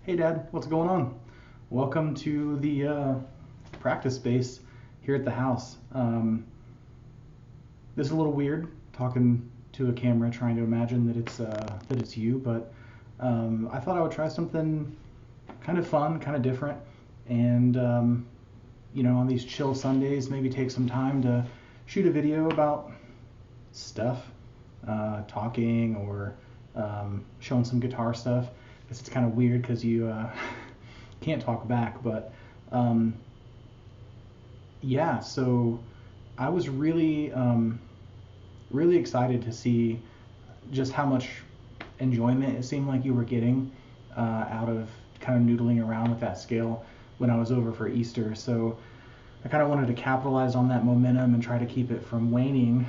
Hey Dad, what's going on? Welcome to the practice space here at the house. This is a little weird talking to a camera, trying to imagine that it's you, but I thought I would try something kind of fun, kind of different, and on these chill Sundays, maybe take some time to shoot a video about stuff, talking or showing some guitar stuff. It's kind of weird because you can't talk back, but yeah. So I was really excited to see just how much enjoyment it seemed like you were getting out of kind of noodling around with that scale when I was over for Easter. So I kind of wanted to capitalize on that momentum and try to keep it from waning.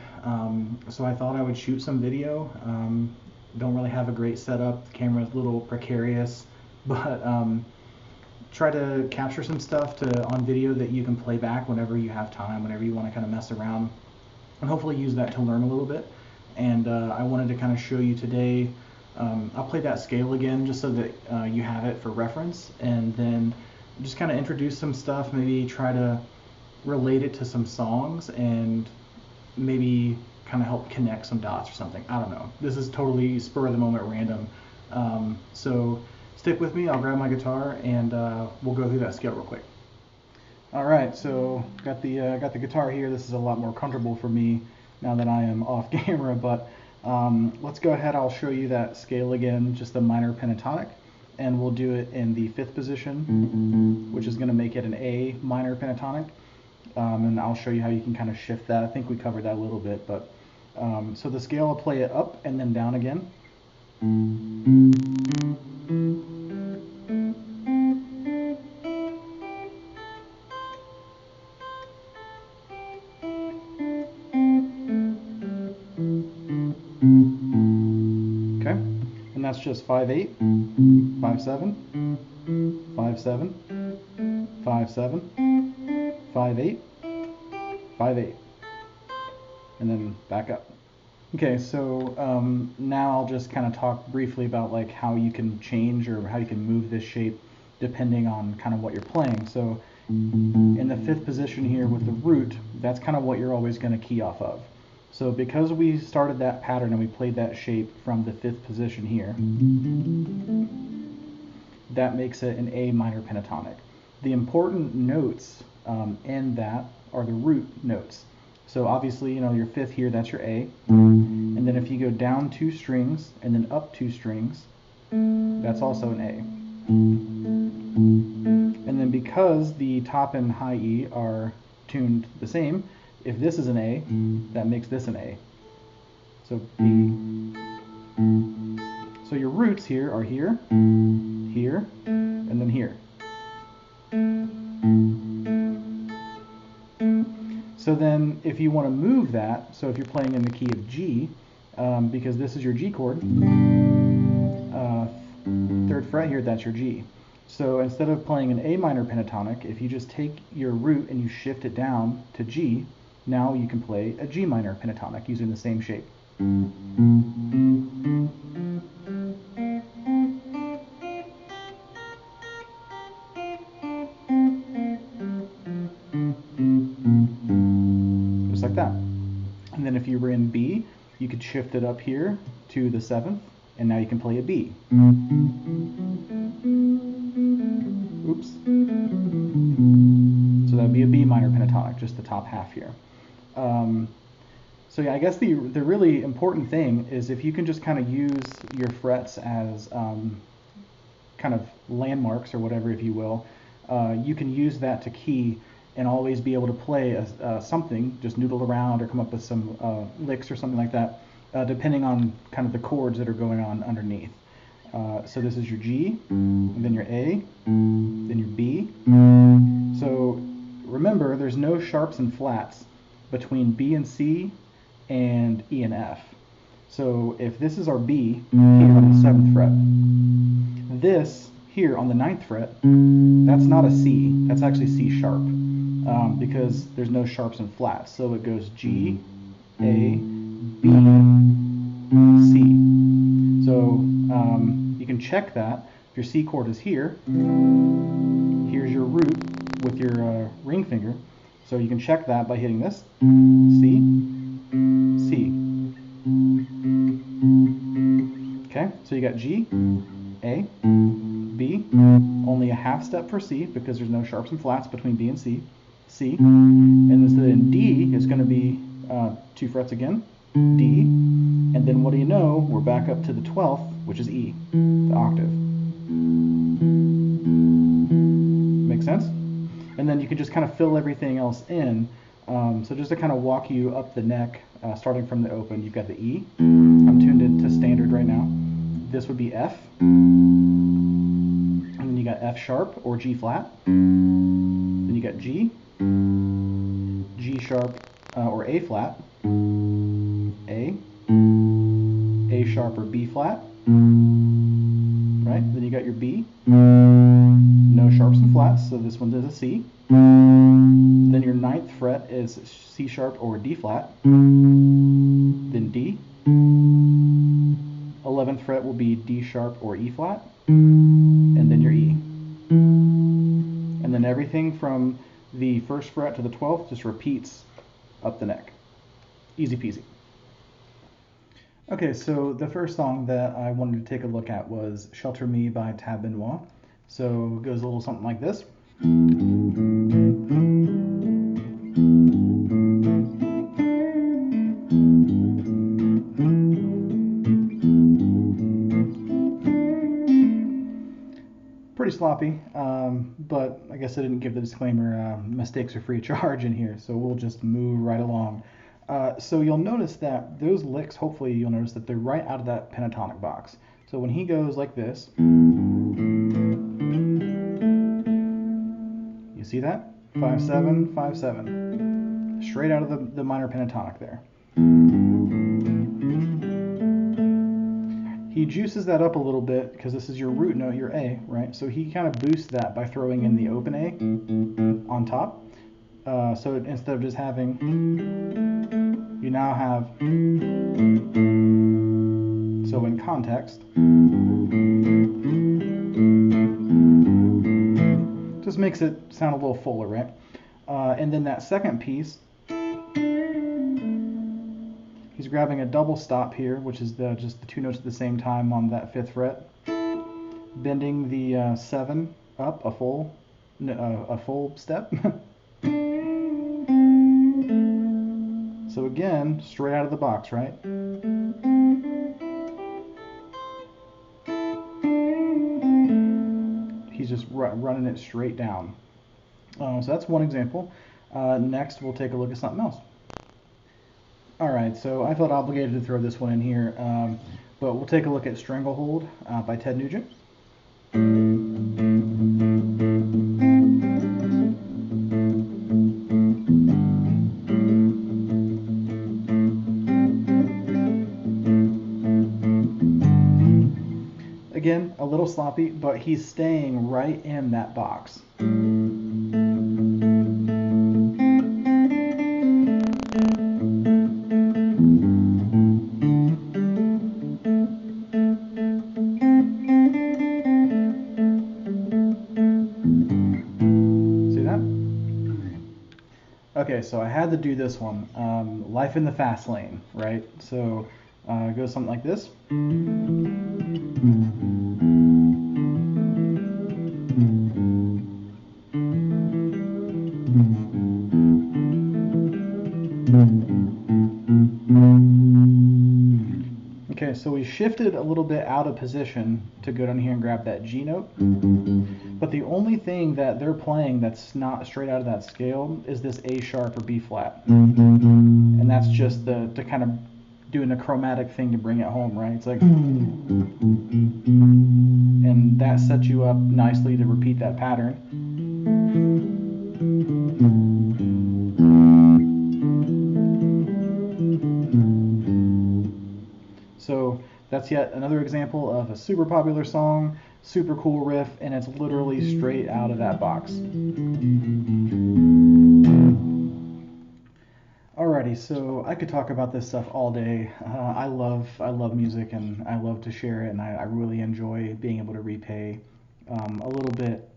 So I thought I would shoot some video. Don't really have a great setup. The camera's a little precarious, but try to capture some stuff on video that you can play back whenever you have time, whenever you want to kind of mess around, and hopefully use that to learn a little bit. And I wanted to kind of show you today. I'll play that scale again just so that you have it for reference, and then just kind of introduce some stuff, maybe try to relate it to some songs, and maybe kind of help connect some dots or something. I don't know. This is totally spur of the moment random. So stick with me. I'll grab my guitar and we'll go through that scale real quick. All right, so got the guitar here. This is a lot more comfortable for me now that I am off camera, but let's go ahead. I'll show you that scale again, just the minor pentatonic, and we'll do it in the 5th position, which is going to make it an A minor pentatonic. And I'll show you how you can kind of shift that. I think we covered that a little bit, but so the scale, I'll play it up and then down again. Okay, and that's just 5/8, 5/7, 5/7, 5/7, 5/8, 5/8, and then back up. Okay, so now I'll just kind of talk briefly about like how you can change or how you can move this shape depending on kind of what you're playing. So in the 5th position here with the root, that's kind of what you're always going to key off of. So because we started that pattern and we played that shape from the 5th position here, that makes it an A minor pentatonic. The important notes in that are the root notes. So obviously, your 5th here, that's your A. And then if you go down 2 strings and then up 2 strings, that's also an A. And then because the top and high E are tuned the same, if this is an A, that makes this an A. So B. So your roots here are here, here, and then here. So then if you want to move that, so if you're playing in the key of G, because this is your G chord, 3rd fret here, that's your G. So instead of playing an A minor pentatonic, if you just take your root and you shift it down to G, now you can play a G minor pentatonic using the same shape. Just like that. And then if you were in B, you could shift it up here to the 7th, and now you can play a B. Oops. So that would be a B minor pentatonic, just the top half here. So yeah, I guess the really important thing is if you can just kind of use your frets as kind of landmarks or whatever, if you will, you can use that to key and always be able to play something, just noodle around or come up with some licks or something like that, depending on kind of the chords that are going on underneath. So this is your G, and then your A, then your B. So remember, there's no sharps and flats between B and C and E and F. So if this is our B here on the 7th fret, this here on the 9th fret, that's not a C, that's actually C sharp, because there's no sharps and flats. So it goes G, A, B, C. So you can check that If your C chord is here, here's your root with your ring finger. So you can check that by hitting this, C, C. Okay, so you got G, A, B, only a half step for C because there's no sharps and flats between B and C, C, and then D is going to be 2 frets again, D, and then what do you know, we're back up to the 12th, which is E, the octave. Make sense? And then you can just kind of fill everything else in. So just to kind of walk you up the neck, starting from the open, you've got the E. I'm tuned into standard right now. This would be F. And then you got F sharp or G flat. Then you got G, G sharp or A flat, A sharp or B flat, right? Then you got your B, no sharps and flats, so this one is a C. Then your 9th fret is C sharp or D flat, then D. 11th fret will be D sharp or E flat, and then your E. And then everything from the 1st fret to the 12th just repeats up the neck. Easy peasy. Okay, so the first song that I wanted to take a look at was Shelter Me by Tab Benoit. So it goes a little something like this. Pretty sloppy, but I guess I didn't give the disclaimer, mistakes are free of charge in here, so we'll just move right along. So you'll notice that those licks, hopefully you'll notice that they're right out of that pentatonic box. So when he goes like this, you see that? 5-7, 5-7. Straight out of the minor pentatonic there. He juices that up a little bit because this is your root note, your A, right? So he kind of boosts that by throwing in the open A on top. So instead of just having, you now have, so in context, just makes it sound a little fuller, right? And then that second piece, he's grabbing a double stop here, which is just the 2 notes at the same time on that 5th fret, bending the 7 up a full step. So again, straight out of the box, right? He's just running it straight down. So that's one example. Next, we'll take a look at something else. Alright, so I felt obligated to throw this one in here, but we'll take a look at Stranglehold by Ted Nugent. Again, a little sloppy, but he's staying right in that box. Okay, so I had to do this one, Life in the Fast Lane, right? So it goes something like this. Okay, so we shifted a little bit out of position to go down here and grab that G note. But the only thing that they're playing that's not straight out of that scale is this A sharp or B flat. And that's just to kind of doing a chromatic thing to bring it home, right? It's like, and that sets you up nicely to repeat that pattern. So that's yet another example of a super popular song, super cool riff, and it's literally straight out of that box. Alrighty. Alrighty, so I could talk about this stuff all day. I love music and I love to share it, and I really enjoy being able to repay a little bit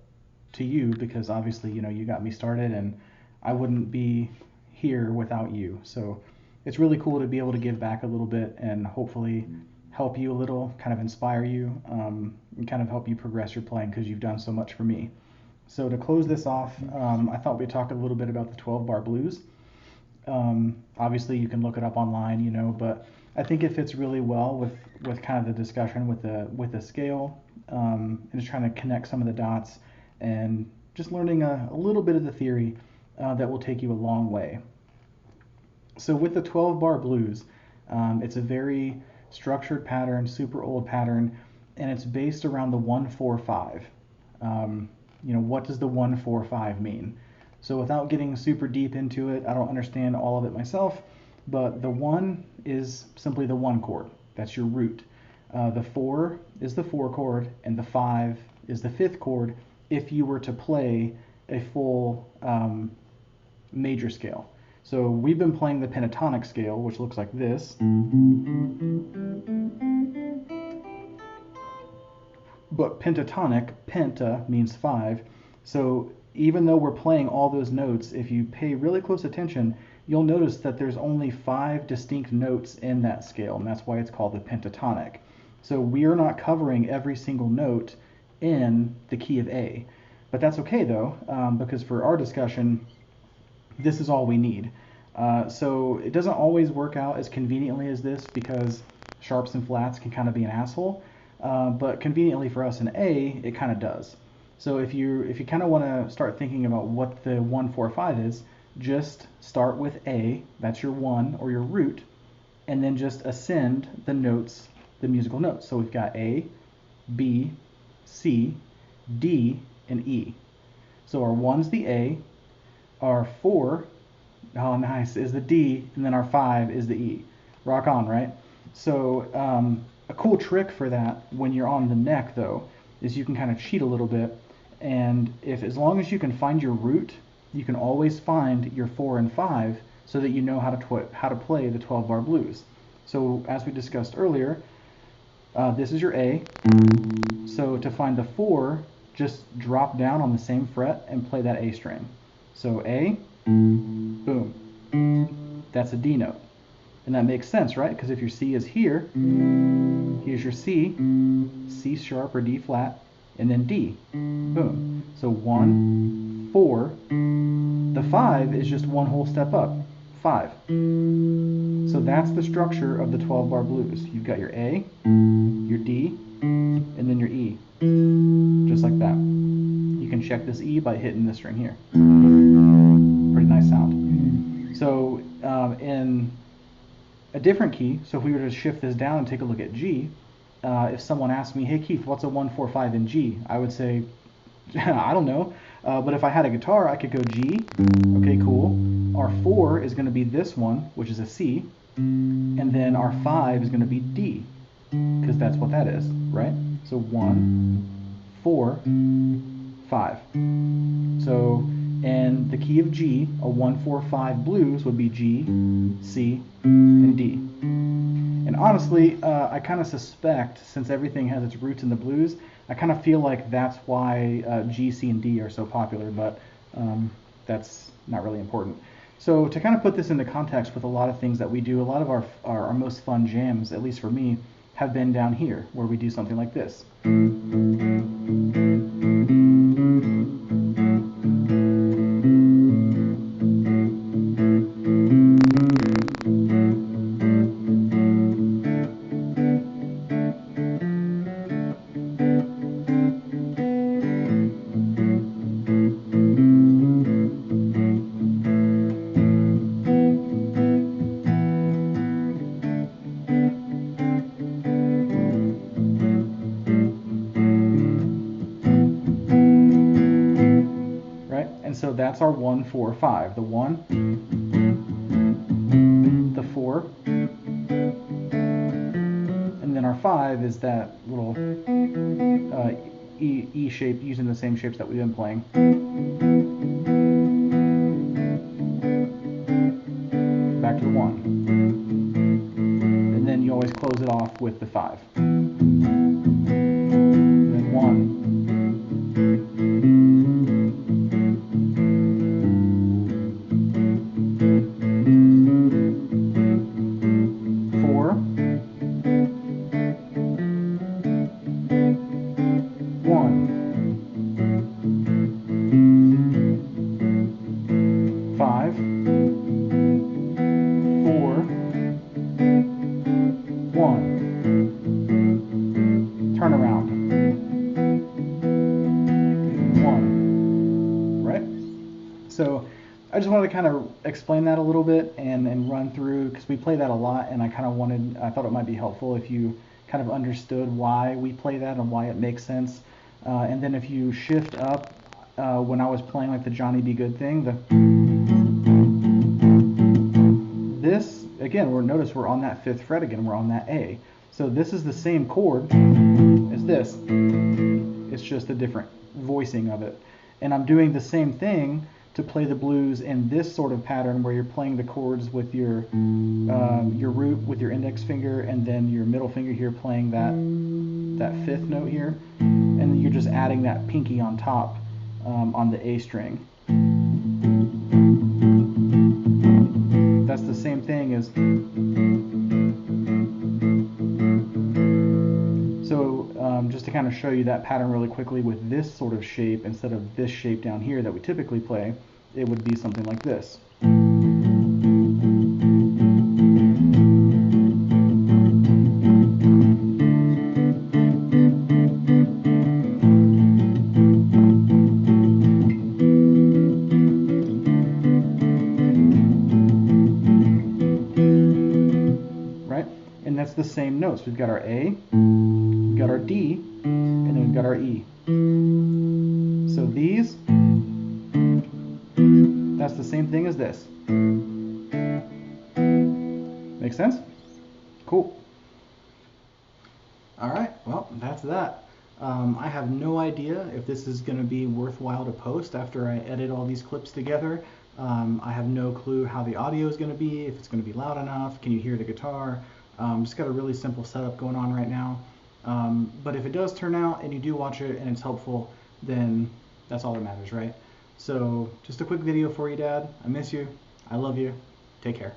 to you because obviously you got me started, and I wouldn't be here without you. So it's really cool to be able to give back a little bit and hopefully help you a little, kind of inspire you, and kind of help you progress your playing because you've done so much for me. So to close this off, I thought we'd talk a little bit about the 12 bar blues. Obviously you can look it up online, but I think it fits really well with kind of the discussion with the scale, and just trying to connect some of the dots and just learning a little bit of the theory that will take you a long way. So with the 12 bar blues, it's a very structured pattern, super old pattern, and it's based around the 1-4-5. What does the 1-4-5 mean? So without getting super deep into it, I don't understand all of it myself, but the 1 is simply the 1 chord. That's your root. The 4 is the 4 chord, and the 5 is the 5th chord if you were to play a full major scale. So we've been playing the pentatonic scale, which looks like this. But pentatonic, penta means 5. So even though we're playing all those notes, if you pay really close attention, you'll notice that there's only 5 distinct notes in that scale, and that's why it's called the pentatonic. So we are not covering every single note in the key of A. But that's okay though, because for our discussion, this is all we need. So it doesn't always work out as conveniently as this because sharps and flats can kind of be an asshole, but conveniently for us in A, it kind of does. So if you kind of want to start thinking about what the 1-4-5 is, just start with A, that's your 1 or your root, and then just ascend the notes, the musical notes. So we've got A, B, C, D, and E. So our 1's the A, our 4, oh nice, is the D, and then our 5 is the E. Rock on, right? So a cool trick for that when you're on the neck though, is you can kind of cheat a little bit, and as long as you can find your root, you can always find your 4 and 5 so that you know how to play the 12 bar blues. So as we discussed earlier, this is your A. So to find the 4, just drop down on the same fret and play that A string. So A, boom, that's a D note. And that makes sense, right? Because if your C is here, here's your C, C sharp or D flat, and then D, boom. So 1, 4, the 5 is just one whole step up, 5. So that's the structure of the 12 bar blues. You've got your A, your D, and then your E, just like that. You can check this E by hitting this string here. Pretty nice sound. So in a different key, so if we were to shift this down and take a look at G, if someone asked me, hey Keith, what's a 1-4-5 in G? I would say, I don't know, but if I had a guitar, I could go G, okay, cool. Our 4 is going to be this one, which is a C, and then our 5 is going to be D, because that's what that is, right? So 1, 4, 5. So in the key of G, a 1-4-5 blues would be G, C, and D. And honestly, I kind of suspect, since everything has its roots in the blues, I kind of feel like that's why G, C, and D are so popular, but that's not really important. So to kind of put this into context with a lot of things that we do, a lot of our most fun jams, at least for me, have been down here, where we do something like this. So that's our 1-4-5. The 1, the 4, and then our 5 is that little E shape using the same shapes that we've been playing. Back to So I just wanted to kind of explain that a little bit and run through, because we play that a lot, and I thought it might be helpful if you kind of understood why we play that and why it makes sense. And then if you shift up, when I was playing like the Johnny B. Good thing, this, again, notice we're on that 5th fret again, we're on that A. So this is the same chord as this, it's just a different voicing of it. And I'm doing the same thing to play the blues in this sort of pattern, where you're playing the chords with your root with your index finger, and then your middle finger here playing that 5th note here, and then you're just adding that pinky on top on the A string. That's the same thing as. So just to kind of show you that pattern really quickly, with this sort of shape, instead of this shape down here that we typically play, it would be something like this. Right? And that's the same notes. We've got our A, we've got our D, and then we've got our E. So these, that's the same thing as this. Make sense? Cool. Alright, well, that's that. I have no idea if this is going to be worthwhile to post after I edit all these clips together. I have no clue how the audio is going to be, if it's going to be loud enough, can you hear the guitar. Just got a really simple setup going on right now. But if it does turn out and you do watch it and it's helpful, then that's all that matters, right? So just a quick video for you, Dad. I miss you. I love you. Take care.